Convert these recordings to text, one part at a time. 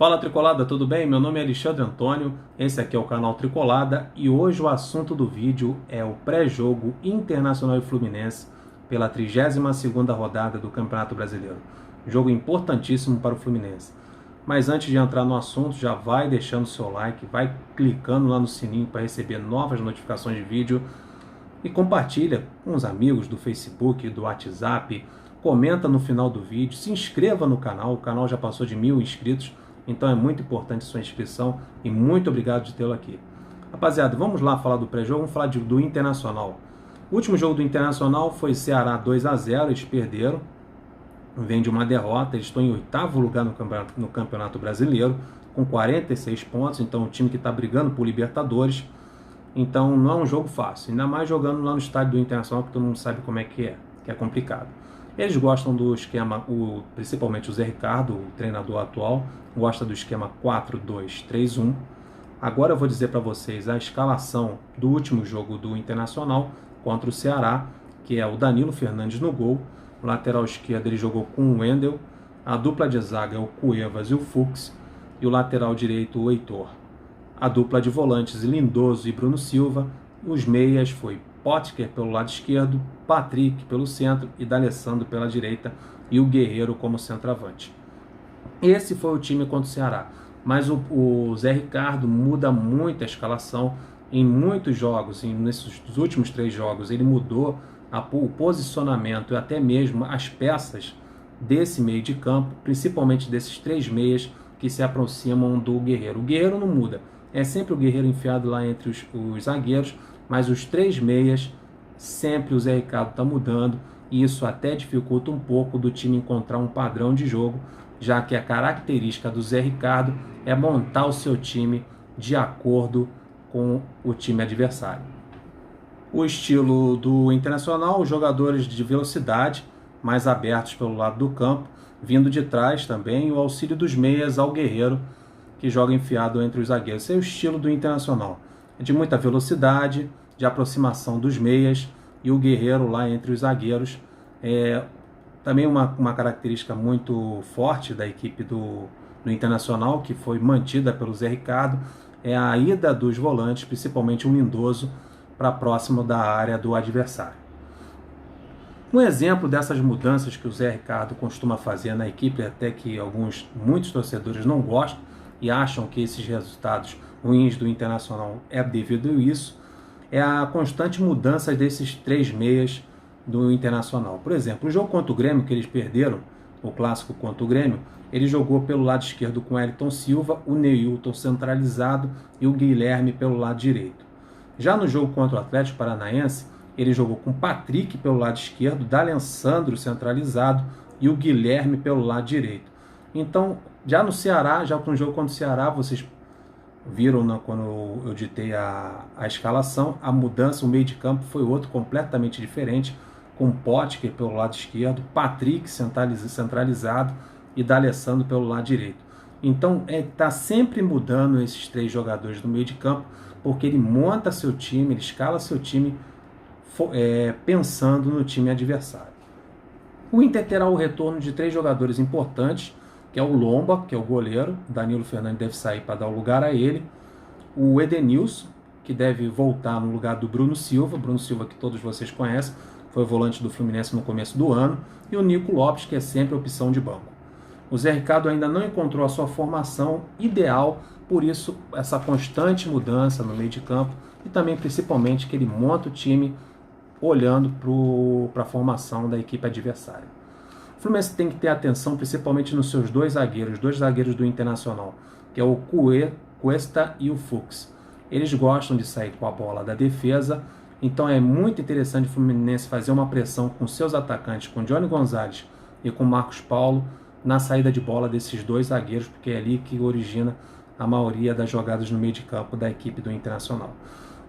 Fala Tricolada, tudo bem? Meu nome é Alexandre Antônio, esse aqui é o canal Tricolada e hoje o assunto do vídeo é o pré-jogo Internacional e Fluminense pela 32ª rodada do Campeonato Brasileiro. Jogo importantíssimo para o Fluminense. Mas antes de entrar no assunto, já vai deixando o seu like, vai clicando lá no sininho para receber novas notificações de vídeo e compartilha com os amigos do Facebook, do WhatsApp, comenta no final do vídeo, se inscreva no canal, o canal já passou de 1000 inscritos. Então é muito importante sua inscrição e muito obrigado de tê-lo aqui. Rapaziada, vamos lá falar do pré-jogo, vamos falar do Internacional. O último jogo do Internacional foi Ceará 2-0, eles perderam, vem de uma derrota, eles estão em 8º lugar no Campeonato Brasileiro, com 46 pontos, então um time que está brigando por Libertadores, então não é um jogo fácil, ainda mais jogando lá no estádio do Internacional, que todo mundo sabe como é que é complicado. Eles gostam do esquema, principalmente o Zé Ricardo, o treinador atual, gosta do esquema 4-2-3-1. Agora eu vou dizer para vocês a escalação do último jogo do Internacional contra o Ceará, que é o Danilo Fernandes no gol, o lateral esquerdo ele jogou com o Wendel, a dupla de zaga é o Cuevas e o Fux, e o lateral direito o Heitor. A dupla de volantes Lindoso e Bruno Silva, os meias foi Potker pelo lado esquerdo, Patrick pelo centro e D'Alessandro pela direita e o Guerreiro como centroavante. Esse foi o time contra o Ceará, mas o Zé Ricardo muda muito a escalação em muitos jogos, nesses últimos 3 jogos ele mudou o posicionamento e até mesmo as peças desse meio de campo, principalmente desses 3 meias que se aproximam do Guerreiro. O Guerreiro não muda, é sempre o Guerreiro enfiado lá entre os zagueiros, mas os 3 meias, sempre o Zé Ricardo está mudando, e isso até dificulta um pouco do time encontrar um padrão de jogo, já que a característica do Zé Ricardo é montar o seu time de acordo com o time adversário. O estilo do Internacional, os jogadores de velocidade, mais abertos pelo lado do campo, vindo de trás também, o auxílio dos meias ao Guerreiro, que joga enfiado entre os zagueiros. Esse é o estilo do Internacional, de muita velocidade, de aproximação dos meias e o Guerreiro lá entre os zagueiros. Também uma característica muito forte da equipe do Internacional, que foi mantida pelo Zé Ricardo, é a ida dos volantes, principalmente o Lindoso, para próximo da área do adversário. Um exemplo dessas mudanças que o Zé Ricardo costuma fazer na equipe, até que muitos torcedores não gostam e acham que esses resultados ruins do Internacional é devido a isso, é a constante mudança desses 3 meias do Internacional. Por exemplo, o jogo contra o Grêmio, que eles perderam, o clássico contra o Grêmio, ele jogou pelo lado esquerdo com o Wellington Silva, o Neilton centralizado e o Guilherme pelo lado direito. Já no jogo contra o Atlético Paranaense, ele jogou com o Patrick pelo lado esquerdo, D'Alessandro centralizado e o Guilherme pelo lado direito. Então, já no Ceará, já no jogo contra o Ceará, vocês viram quando eu ditei a escalação, a mudança, o meio de campo foi outro completamente diferente, com Potker pelo lado esquerdo, Patrick centralizado e D'Alessandro pelo lado direito. Então está sempre mudando esses 3 jogadores do meio de campo, porque ele monta seu time, ele escala seu time pensando no time adversário. O Inter terá o retorno de 3 jogadores importantes, que é o Lomba, que é o goleiro, Danilo Fernandes deve sair para dar o lugar a ele, o Edenilson, que deve voltar no lugar do Bruno Silva que todos vocês conhecem, foi volante do Fluminense no começo do ano, e o Nico Lopes, que é sempre opção de banco. O Zé Ricardo ainda não encontrou a sua formação ideal, por isso essa constante mudança no meio de campo, e também principalmente que ele monta o time olhando para a formação da equipe adversária. O Fluminense tem que ter atenção principalmente nos seus 2 zagueiros do Internacional, que é o Cuesta e o Fux. Eles gostam de sair com a bola da defesa, então é muito interessante o Fluminense fazer uma pressão com seus atacantes, com Johnny Gonzalez e com Marcos Paulo, na saída de bola desses 2 zagueiros, porque é ali que origina a maioria das jogadas no meio de campo da equipe do Internacional.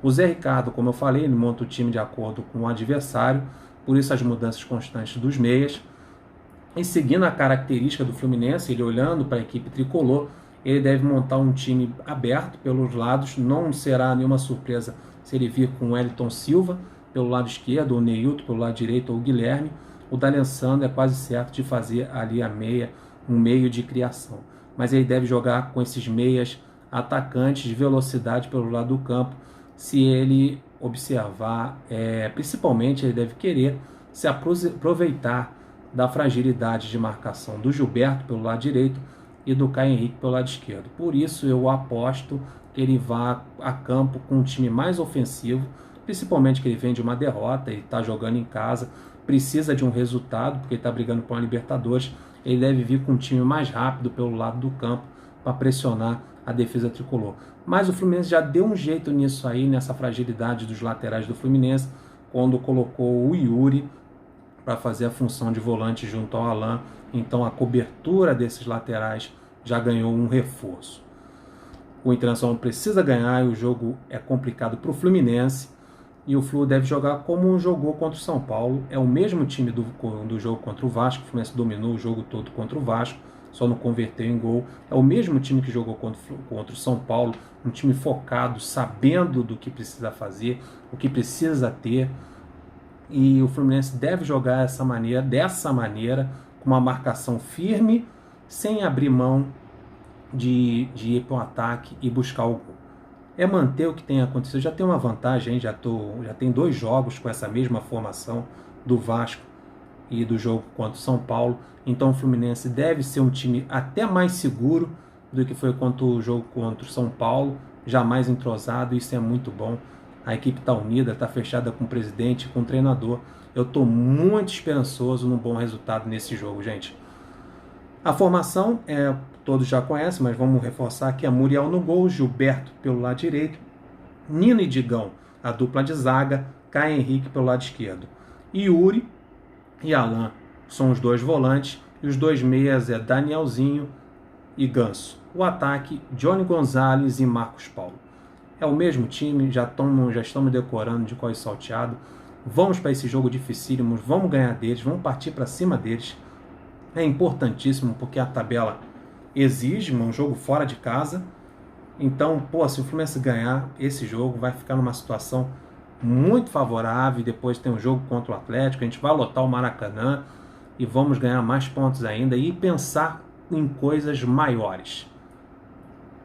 O Zé Ricardo, como eu falei, ele monta o time de acordo com o adversário, por isso as mudanças constantes dos meias. E seguindo a característica do Fluminense, ele olhando para a equipe tricolor, ele deve montar um time aberto pelos lados, não será nenhuma surpresa se ele vir com o Wellington Silva pelo lado esquerdo, o Neilton pelo lado direito ou o Guilherme. O D'Alessandro é quase certo de fazer ali um meio de criação. mas ele deve jogar com esses meias atacantes de velocidade pelo lado do campo. Se ele observar, principalmente ele deve querer se aproveitar da fragilidade de marcação do Gilberto pelo lado direito e do Caio Henrique pelo lado esquerdo. Por isso eu aposto que ele vá a campo com um time mais ofensivo, principalmente que ele vem de uma derrota, ele está jogando em casa, precisa de um resultado, porque ele está brigando por uma Libertadores. Ele deve vir com um time mais rápido pelo lado do campo para pressionar a defesa tricolor. Mas o Fluminense já deu um jeito nisso aí, nessa fragilidade dos laterais do Fluminense, quando colocou o Yuri para fazer a função de volante junto ao Alan. Então a cobertura desses laterais já ganhou um reforço. O Internacional precisa ganhar e o jogo é complicado para o Fluminense. E o Flu deve jogar como jogou contra o São Paulo. É o mesmo time do jogo contra o Vasco. O Fluminense dominou o jogo todo contra o Vasco, só não converteu em gol. É o mesmo time que jogou contra o São Paulo. Um time focado, sabendo do que precisa fazer, o que precisa ter. E o Fluminense deve jogar dessa maneira, com uma marcação firme, sem abrir mão de ir para o ataque e buscar o gol. É manter o que tem acontecido. Já tem uma vantagem, já tem 2 jogos com essa mesma formação do Vasco e do jogo contra o São Paulo. Então o Fluminense deve ser um time até mais seguro do que foi contra o jogo contra o São Paulo, já mais entrosado. Isso é muito bom. A equipe está unida, está fechada com o presidente, com o treinador. Eu estou muito esperançoso num bom resultado nesse jogo, gente. A formação todos já conhecem, mas vamos reforçar aqui: a Muriel no gol, Gilberto pelo lado direito, Nino e Digão, a dupla de zaga, Caio Henrique pelo lado esquerdo. Yuri e Alan são os 2 volantes, e os 2 meias é Danielzinho e Ganso. O ataque, Johnny Gonzalez e Marcos Paulo. É o mesmo time, já estamos decorando de qual salteado. Vamos para esse jogo dificílimo, vamos ganhar deles, vamos partir para cima deles. É importantíssimo porque a tabela exige um jogo fora de casa. Então, se o Fluminense ganhar esse jogo, vai ficar numa situação muito favorável. Depois tem um jogo contra o Atlético, a gente vai lotar o Maracanã e vamos ganhar mais pontos ainda e pensar em coisas maiores.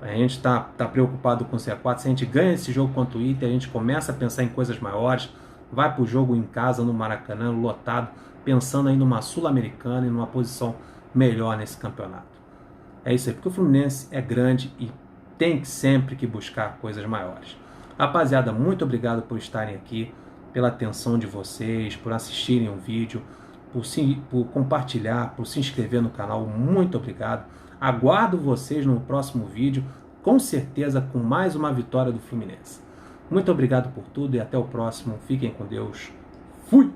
A gente está preocupado com o C4. Se a gente ganha esse jogo contra o Inter, a gente começa a pensar em coisas maiores, vai para o jogo em casa no Maracanã, lotado, pensando aí numa Sul-Americana e numa posição melhor nesse campeonato. É isso aí, porque o Fluminense é grande e tem sempre que buscar coisas maiores. Rapaziada, muito obrigado por estarem aqui, pela atenção de vocês, por assistirem o vídeo, por compartilhar, por se inscrever no canal. Muito obrigado. Aguardo vocês no próximo vídeo, com certeza com mais uma vitória do Fluminense. Muito obrigado por tudo e até o próximo. Fiquem com Deus. Fui!